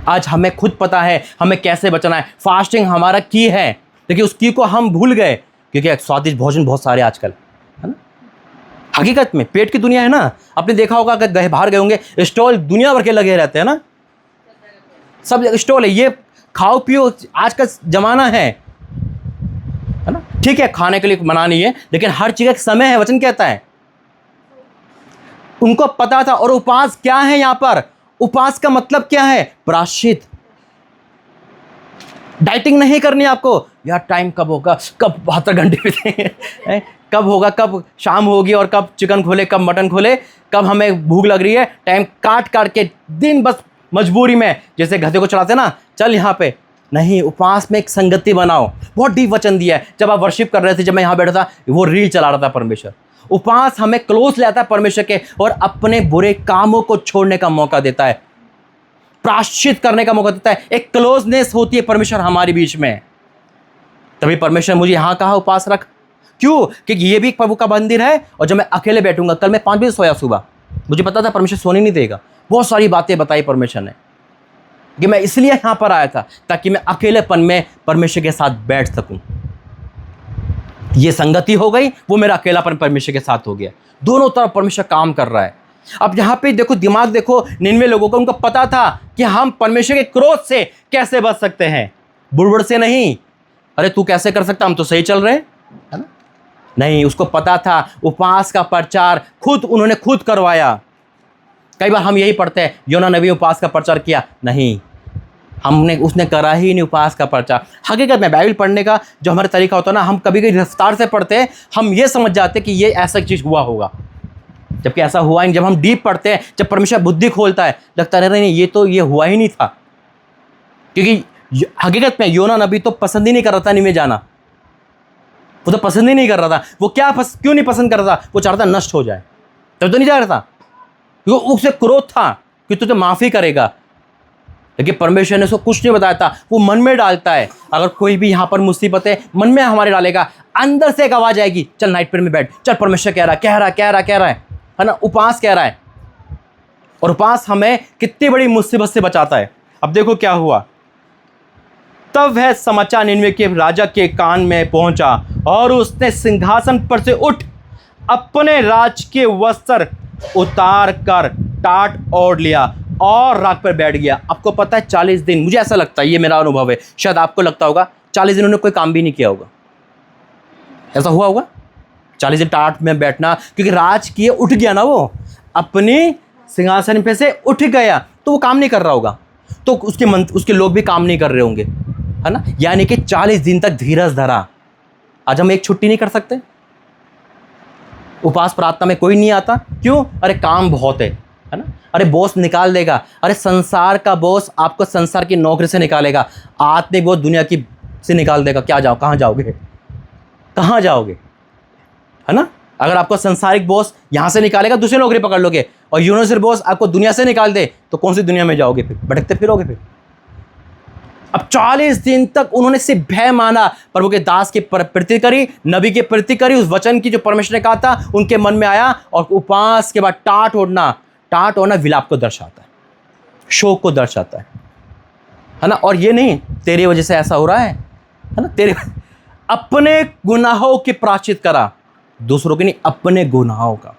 आज हमें खुद पता है हमें कैसे बचना है। फास्टिंग हमारा की है, लेकिन उस की को हम भूल गए, क्योंकि स्वादिष्ट भोजन बहुत सारे आजकल है ना। हकीकत में पेट की दुनिया है ना। आपने देखा होगा कि बाहर गए होंगे, स्टॉल दुनिया भर के लगे रहते हैं ना, सब स्टॉल है। ये खाओ पियो आज का जमाना है ना। ठीक है, खाने के लिए मना नहीं है, लेकिन हर चीज का एक समय है, वचन कहता है। उनको पता था। और उपवास क्या है यहाँ पर? उपवास का मतलब क्या है? प्रायश्चित। डाइटिंग नहीं करनी आपको, यार टाइम कब होगा, कब 72 घंटे बीतेंगे, कब होगा, कब शाम होगी और कब चिकन खोले, कब मटन खोले, कब हमें भूख लग रही है, टाइम काट काट के दिन बस मजबूरी में जैसे गधे को चढ़ाते ना, चल यहाँ पे। नहीं, उपवास में एक संगति बनाओ। बहुत डीप वचन दिया है। जब आप वर्शिप कर रहे थे, जब मैं यहाँ बैठा था, वो रील चला रहा था परमेश्वर। उपवास हमें क्लोज ले आता है परमेश्वर के और अपने बुरे कामों को छोड़ने का मौका देता है, प्रायश्चित करने का मौका देता है। एक क्लोजनेस होती है परमेश्वर हमारे बीच में। तभी परमेश्वर मुझे यहाँ कहा उपवास रख। क्यों? क्योंकि ये भी एक प्रभु का मंदिर है। और जब मैं अकेले बैठूंगा, कल मैं 5 बजे सोया सुबह, मुझे पता था परमेश्वर सोने नहीं देगा। बहुत सारी बातें बताई परमेश्वर ने कि मैं इसलिए यहाँ पर आया था ताकि मैं अकेलेपन में परमेश्वर के साथ बैठ सकूं। ये संगति हो गई, वो मेरा अकेलापन परमेश्वर के साथ हो गया। दोनों तरफ परमेश्वर काम कर रहा है। अब यहाँ पे देखो, दिमाग देखो निनवे लोगों को, उनको पता था कि हम परमेश्वर के क्रोध से कैसे बच सकते हैं, बुड़बुड़ से नहीं। अरे तू कैसे कर सकता, हम तो सही चल रहे हैं, है ना। नहीं, उसको पता था। उपवास का प्रचार उन्होंने खुद करवाया। कई बार हम यही पढ़ते हैं, योना नबी उपवास का प्रचार किया। नहीं, उसने करा ही नहीं उपवास का प्रचार। हकीकत में बाइबल पढ़ने का जो हमारा तरीका होता है ना, हम कभी कभी रफ्तार से पढ़ते हैं, हम ये समझ जाते हैं कि ये ऐसा चीज़ हुआ होगा, जबकि ऐसा हुआ ही नहीं। जब हम डीप पढ़ते हैं, जब परमेश्वर बुद्धि खोलता है, लगता है नहीं, ये हुआ ही नहीं था। क्योंकि हकीकत में योना नबी तो पसंद ही नहीं कर रहा था निनवे जाना। वो तो पसंद ही नहीं कर रहा था। वो क्यों नहीं पसंद कर रहा था? वो चाहता नष्ट हो जाए, तब तो नहीं जा रहा था। क्योंकि उससे क्रोध था कि तुझे माफ़ी करेगा, लेकिन परमेश्वर ने उसको कुछ नहीं बताया था। वो मन में डालता है। अगर कोई भी यहाँ पर मुसीबतें मन में हमारे डालेगा, अंदर से एक आवाज़ आएगी, चल नाइट प्रेयर में बैठ, चल परमेश्वर कह रहा है ना, उपवास कह रहा है। और उपवास हमें कितनी बड़ी मुसीबत से बचाता है। अब देखो क्या हुआ। तब वह समाचार निनवे के राजा के कान में पहुंचा और उसने सिंहासन पर से उठ अपने राज के वस्त्र उतार कर टाट ओढ़ लिया और राख पर बैठ गया। आपको पता है 40 दिन, मुझे ऐसा लगता है, ये मेरा अनुभव है, शायद आपको लगता होगा 40 दिन उन्होंने कोई काम भी नहीं किया होगा। ऐसा हुआ होगा 40 दिन टाट में बैठना, क्योंकि राज किए उठ गया ना, वो अपनी सिंहासन पे से उठ गया, तो वो काम नहीं कर रहा होगा, तो उसके लोग भी काम नहीं कर रहे होंगे, है ना। यानी कि 40 दिन तक धीरज धरा। आज हम एक छुट्टी नहीं कर सकते? उपवास प्रार्थना में कोई नहीं आता, क्यों? अरे काम बहुत है ना। अरे बॉस निकाल देगा। अरे संसार का बॉस आपको संसार की नौकरी से निकालेगा, आत्मिक बॉस दुनिया की से निकाल देगा। कहाँ जाओगे, है ना। अगर आपको संसारिक बॉस यहाँ से निकालेगा, दूसरी नौकरी पकड़ लोगे, और यूनिवर्सल बॉस आपको दुनिया से निकाल दे, तो कौन सी दुनिया में जाओगे? फिर भटकते फिरोगे फिर। अब 40 दिन तक उन्होंने सिर्फ भय माना, प्रभु के दास की प्रति करी, नबी की प्रति करी, उस वचन की जो परमेश्वर ने कहा था उनके मन में आया। और उपवास के बाद टाट ओढ़ना विलाप को दर्शाता है, शोक को दर्शाता है ना। और ये नहीं तेरी वजह से ऐसा हो रहा है ना, तेरे अपने गुनाहों की प्रायश्चित करा, दूसरों के नहीं, अपने गुनाहों का।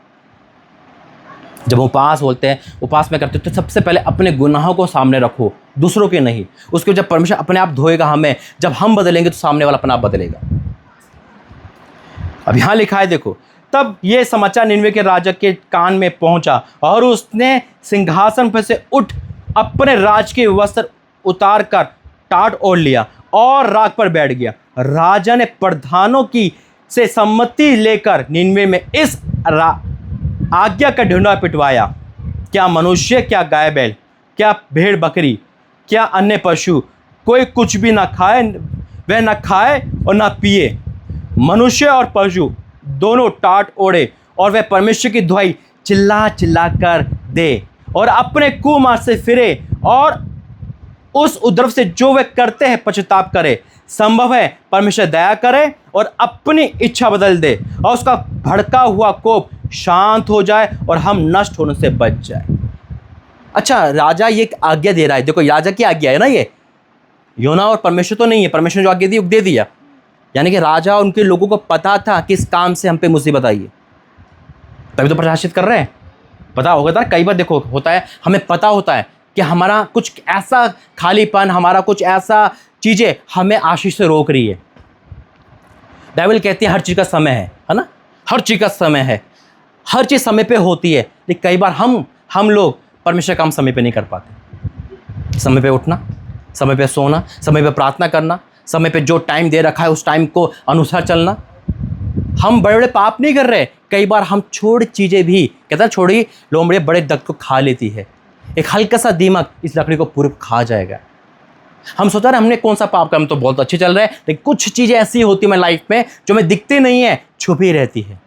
जब उपवास बोलते हैं, उपवास में करते हैं, तो सबसे पहले अपने गुनाहों को सामने रखो, दूसरों के नहीं। उसके जब परमेश्वर अपने आप धोएगा हमें, जब हम बदलेंगे तो सामने वाला अपने आप बदलेगा। अब यहाँ लिखा है, देखो, तब ये समाचार निनवे के राजा के कान में पहुंचा और उसने सिंहासन पर से उठ अपने राज के वस्त्र उतार कर टाट ओढ़ लिया और राख पर बैठ गया। राजा ने प्रधानों की से सम्मति लेकर निनवे में इस आज्ञा का ढूंढा पिटवाया, क्या मनुष्य, क्या गाय बैल, क्या भेड़ बकरी, क्या अन्य पशु, कोई कुछ भी ना खाए, वह ना खाए और ना पिए। मनुष्य और पशु दोनों टाट ओढ़े और वह परमेश्वर की दुहाई चिल्ला चिल्ला कर दे और अपने कुमार्ग से फिरे और उस उपद्रव से जो वे करते हैं पश्चाताप करे। संभव है परमेश्वर दया करे और अपनी इच्छा बदल दे और उसका भड़का हुआ कोप शांत हो जाए और हम नष्ट होने से बच जाए। अच्छा, राजा ये एक आज्ञा दे रहा है। देखो, राजा की आज्ञा है ना ये, योना और परमेश्वर तो नहीं है। परमेश्वर ने जो आज्ञा दी वो दे दिया, यानी कि राजा और उनके लोगों को पता था कि इस काम से हम पे मुसीबत आई है, तभी तो प्रशासित कर रहे हैं। पता होगा था, कई बार देखो होता है, हमें पता होता है कि हमारा कुछ ऐसा खालीपन, हमारा कुछ ऐसा चीज़ें हमें आशीष से रोक रही है। बाइबल कहती है हर चीज़ का समय है ना, हर चीज़ का समय है, हर चीज़ समय पे होती है। लेकिन कई बार हम लोग परमेश्वर काम समय पे नहीं कर पाते। समय पे उठना, समय पे सोना, समय पे प्रार्थना करना, समय पे जो टाइम दे रखा है उस टाइम को अनुसार चलना। हम बड़े बड़े पाप नहीं कर रहे, कई बार हम छोटी चीज़ें भी, कहता है छोटी लोमड़ी बड़े दर्द को खा लेती है। एक हल्का सा दीमक इस लकड़ी को पूरे खा जाएगा। हम सोचा रहे हमने कौन सा पाप का, हम तो बहुत अच्छे चल रहे हैं, लेकिन कुछ चीज़ें ऐसी होती है लाइफ में जो हमें दिखती नहीं है, छुपी रहती है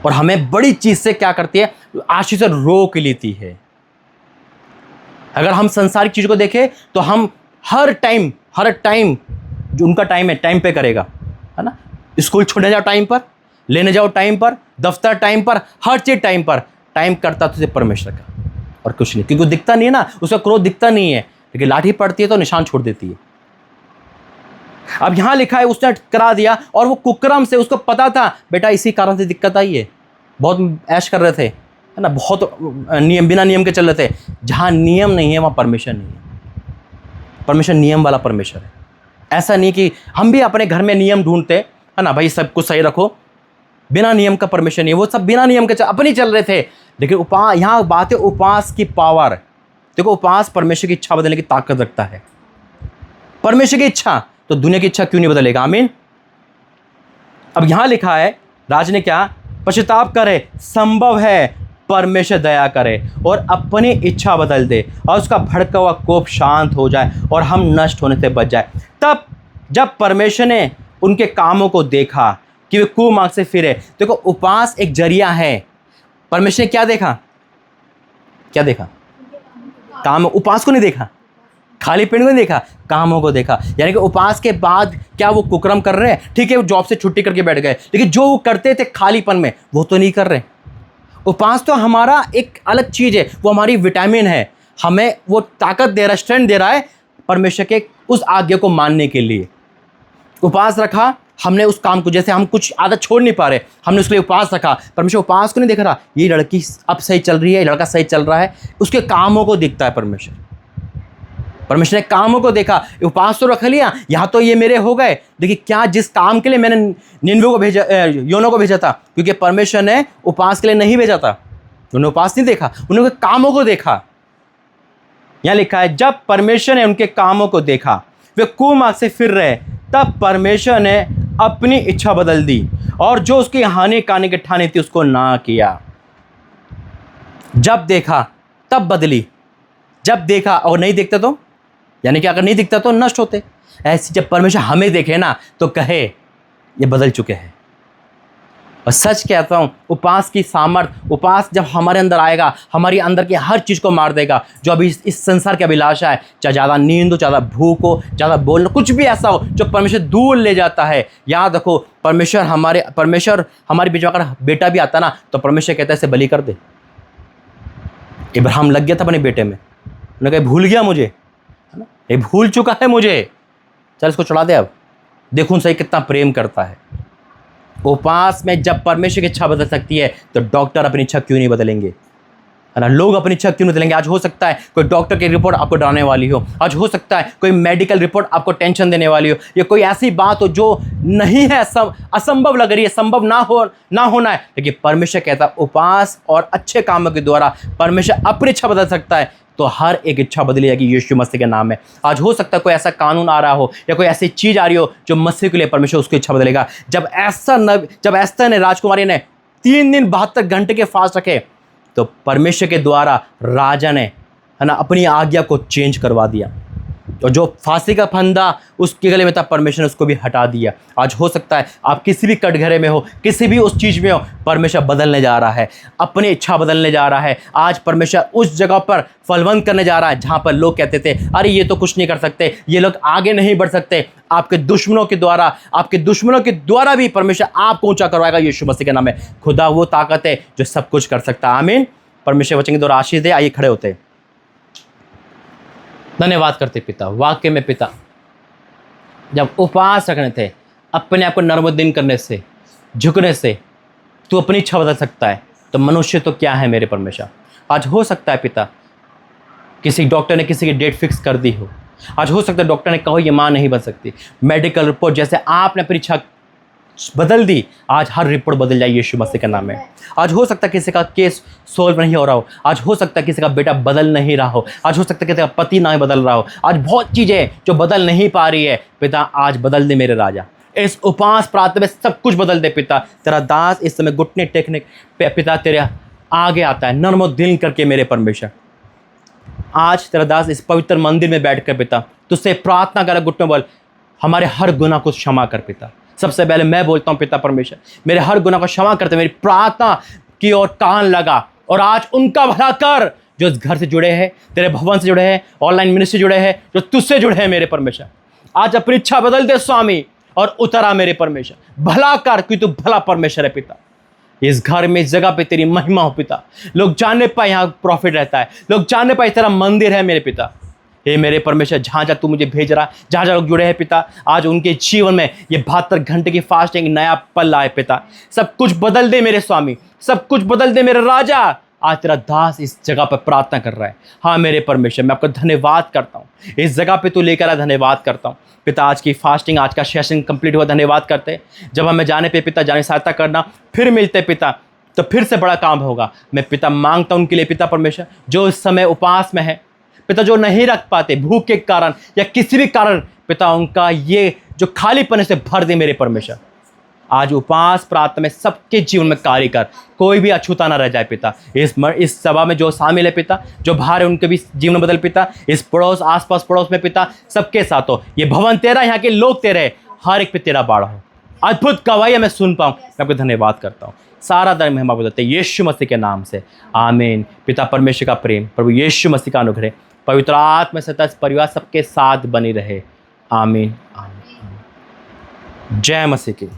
और हमें बड़ी चीज़ से क्या करती है, आशीष से रोक लेती है। अगर हम संसारिक चीज़ को देखें तो हम हर टाइम जो उनका टाइम है टाइम पे करेगा, है ना। स्कूल छोड़ने जाओ टाइम पर, लेने जाओ टाइम पर, दफ्तर टाइम पर, हर चीज़ टाइम पर। टाइम करता तो सिर्फ परमेश्वर का और कुछ नहीं, क्योंकि वो दिखता नहीं है ना, उसका क्रोध दिखता नहीं है, लेकिन लाठी पड़ती है तो निशान छोड़ देती है। अब यहाँ लिखा है उसने करा दिया और वो कुकर्म से, उसको पता था बेटा इसी कारण से दिक्कत आई है, बहुत ऐश कर रहे थे, है ना, बहुत नियम बिना नियम के चल रहे थे। जहाँ नियम नहीं है वहाँ परमेश्वर नहीं है। परमेश्वर नियम वाला परमेश्वर है। ऐसा नहीं कि हम भी अपने घर में नियम ढूंढते, है ना, भाई सब कुछ सही रखो, बिना नियम का परमेश्वर नहीं है। वो सब बिना नियम के अपनी चल रहे थे। लेकिन यहाँ बात है उपवास की पावर। देखो, उपवास परमेश्वर की इच्छा बदलने की ताकत रखता है। परमेश्वर की इच्छा तो दुनिया की इच्छा क्यों नहीं बदलेगा? आमीन। अब यहाँ लिखा है राज ने क्या, पश्चाताप करे, संभव है परमेश्वर दया करे और अपनी इच्छा बदल दे और उसका भड़का हुआ कोप शांत हो जाए और हम नष्ट होने से बच जाए। तब जब परमेश्वर ने उनके कामों को देखा कि वे कुमार्ग से फिरे। देखो, उपवास एक जरिया है। परमेश्वर ने क्या देखा? क्या देखा? काम। उपवास को नहीं देखा, खाली पेट को नहीं देखा, कामों को देखा। यानी कि उपवास के बाद क्या वो कुकर्म कर रहे हैं? ठीक है, वो जॉब से छुट्टी करके बैठ गए, लेकिन जो वो करते थे खालीपन में वो तो नहीं कर रहे। उपवास तो हमारा एक अलग चीज़ है, वो हमारी विटामिन है, हमें वो ताकत दे रहा है, स्ट्रेंथ दे रहा है परमेश्वर के उस आज्ञा को मानने के लिए। उपवास रखा हमने उस काम को, जैसे हम कुछ आदत छोड़ नहीं पा रहे, हमने उसके लिए उपवास रखा। परमेश्वर उपवास को नहीं देख रहा, ये लड़की अब सही चल रही है, ये लड़का सही चल रहा है, उसके कामों को दिखता है परमेश्वर। परमेश्वर ने कामों को देखा, उपवास तो रख लिया, यहाँ तो ये मेरे हो गए, देखिए क्या जिस काम के लिए मैंने निनवे को भेजा, योना को भेजा था, क्योंकि परमेश्वर ने उपवास के लिए नहीं भेजा था, उन्होंने उपवास नहीं देखा, उन्होंने कामों को देखा। यहाँ लिखा है जब परमेश्वर ने उनके कामों को देखा, वे कुमार्ग से फिर रहे, तब परमेश्वर ने अपनी इच्छा बदल दी और जो उसकी हानि करने की ठानी थी उसको ना किया। जब देखा तब बदली, जब देखा और नहीं देखता तो, यानी कि अगर नहीं दिखता तो नष्ट होते। ऐसे जब परमेश्वर हमें देखे ना तो कहे ये बदल चुके हैं। और सच कहता हूँ, उपवास की सामर्थ्य, उपवास जब हमारे अंदर आएगा, हमारी अंदर की हर चीज़ को मार देगा जो अभी इस संसार की अभिलाषा है, चाहे ज़्यादा नींद हो, ज़्यादा भूख हो, ज़्यादा बोलना, कुछ भी ऐसा हो जो परमेश्वर दूर ले जाता है। याद रखो, परमेश्वर हमारे बीच में अगर बेटा भी आता ना तो परमेश्वर कहता है इसे बलि कर दे। इब्राहिम लग गया था अपने बेटे में, उन्होंने कहा भूल गया मुझे, है ना, ये भूल चुका है मुझे, चल इसको चढ़ा दे। अब देखो सही कितना प्रेम करता है। उपवास में जब परमेश्वर की इच्छा बदल सकती है तो डॉक्टर अपनी इच्छा क्यों नहीं बदलेंगे, है ना, लोग अपनी इच्छा क्यों नहीं बदलेंगे। आज हो सकता है कोई डॉक्टर की रिपोर्ट आपको डराने वाली हो, आज हो सकता है कोई मेडिकल रिपोर्ट आपको टेंशन देने वाली हो, या कोई ऐसी बात हो जो नहीं है, असंभव लग रही है, संभव ना होना है, लेकिन परमेश्वर कहता है उपवास और अच्छे कामों के द्वारा परमेश्वर अपनी इच्छा बदल सकता है। तो हर एक इच्छा बदली जाएगी यीशु मसीह के नाम में। आज हो सकता है कोई ऐसा कानून आ रहा हो या कोई ऐसी चीज़ आ रही हो जो मसीह के लिए परमेश्वर उसकी इच्छा बदलेगा। जब एस्तर ने, राजकुमारी ने 3 दिन 72 घंटे के फास्ट रखे तो परमेश्वर के द्वारा राजा ने, है ना, अपनी आज्ञा को चेंज करवा दिया। और जो फांसी का फंदा उसके गले में था, परमेश्वर ने उसको भी हटा दिया। आज हो सकता है आप किसी भी कटघरे में हो, किसी भी उस चीज़ में हो, परमेश्वर बदलने जा रहा है, अपनी इच्छा बदलने जा रहा है। आज परमेश्वर उस जगह पर फलवंत करने जा रहा है जहाँ पर लोग कहते थे अरे ये तो कुछ नहीं कर सकते, ये लोग आगे नहीं बढ़ सकते। आपके दुश्मनों के द्वारा भी परमेश्वर आपको ऊंचा करवाएगा यीशु मसीह के नाम में। खुदा वो ताकत है जो सब कुछ कर सकता है। आमीन। परमेश्वर वचन के द्वारा आशीष दे। आइए खड़े होते। धन्यवाद करते पिता, वाक्य में पिता जब उपवास रखने थे, अपने आप को नर्मोद्दीन करने से, झुकने से तू अपनी इच्छा बदल सकता है, तो मनुष्य तो क्या है मेरे परमेश्वर। आज हो सकता है पिता किसी डॉक्टर ने किसी की डेट फिक्स कर दी हो, आज हो सकता है डॉक्टर ने कहो ये माँ नहीं बन सकती, मेडिकल रिपोर्ट जैसे आपने अपनी इच्छा बदल दी, आज हर रिपोर्ट बदल जाए यीशु मसीह के नाम में। आज हो सकता है किसी का केस सोल्व नहीं हो रहा हो, आज हो सकता है किसी का बेटा बदल नहीं रहा हो, आज हो सकता है किसी का पति नहीं बदल रहा हो, आज बहुत चीज़ें जो बदल नहीं पा रही है पिता, आज बदल दे मेरे राजा। इस उपवास प्रार्थना में सब कुछ बदल दे पिता। तेरा दास इस समय घुटने टेकने पे पिता तेरे आगे आता है नर्मोद्दीन करके मेरे परमेश्वर। आज तेरा दास इस पवित्र मंदिर में बैठ कर पिता तुझसे प्रार्थना कर, घुटने बोल हमारे हर गुनाह को क्षमा कर पिता। सबसे पहले मैं बोलता हूँ पिता परमेश्वर, मेरे हर गुनाह को क्षमा करते, मेरी प्रार्थना की ओर कान लगा और आज उनका भला कर जो इस घर से जुड़े हैं, तेरे भवन से जुड़े हैं, ऑनलाइन मिनिस्ट्री जुड़े हैं, जो तुझसे जुड़े हैं मेरे परमेश्वर। आज अपनी इच्छा बदल दे स्वामी और उतरा मेरे परमेश्वर, भला कर क्योंकि तू भला परमेश्वर है पिता। इस घर में, इस जगह पे तेरी महिमा हो पिता, लोग जानने पाए यहाँ प्रॉफिट रहता है, लोग जानने पाए तेरा मंदिर है मेरे पिता। हे मेरे परमेश्वर, जहाँ जहाँ तू मुझे भेज रहा, जहाँ जहाँ लोग जुड़े हैं पिता, आज उनके जीवन में ये 72 घंटे की फास्टिंग नया पल आए पिता। सब कुछ बदल दे मेरे स्वामी, सब कुछ बदल दे मेरे राजा। आज तेरा दास इस जगह पर प्रार्थना कर रहा है। हाँ मेरे परमेश्वर, मैं आपका धन्यवाद करता हूँ, इस जगह पे तू लेकर आ, धन्यवाद करता हूँ पिता। आज की फास्टिंग, आज का सेशन कंप्लीट हुआ, धन्यवाद करते हैं। जब हमें जाने पे पिता, जाने सहायता करना, फिर मिलते पिता तो फिर से बड़ा काम होगा। मैं पिता मांगता हूँ उनके लिए पिता परमेश्वर जो इस समय उपवास में है पिता, जो नहीं रख पाते भूख के कारण या किसी भी कारण पिता, उनका ये जो खालीपन से भर दे मेरे परमेश्वर। आज उपवास प्रार्थना में सबके जीवन में कार्य कर, कोई भी अछूता ना रह जाए पिता। इस सभा में जो शामिल है पिता, जो बाहर है उनके भी जीवन बदल पिता। इस पड़ोस, आसपास पड़ोस में पिता सबके साथ हो। ये भवन तेरा, यहाँ के लोग तेरे, हर एक पे तेरा बाढ़ हो। अद्भुत गवाही मैं सुन पाऊँ, मैं आपको धन्यवाद करता हूँ। सारा दर महिमा बदलते यीशु मसीह के नाम से, आमीन। पिता परमेश्वर का प्रेम, प्रभु यीशु मसीह का अनुग्रह, पवित्र आत्मा सदा परिवार सबके साथ बनी रहे, आमीन आमीन। जय मसीह की।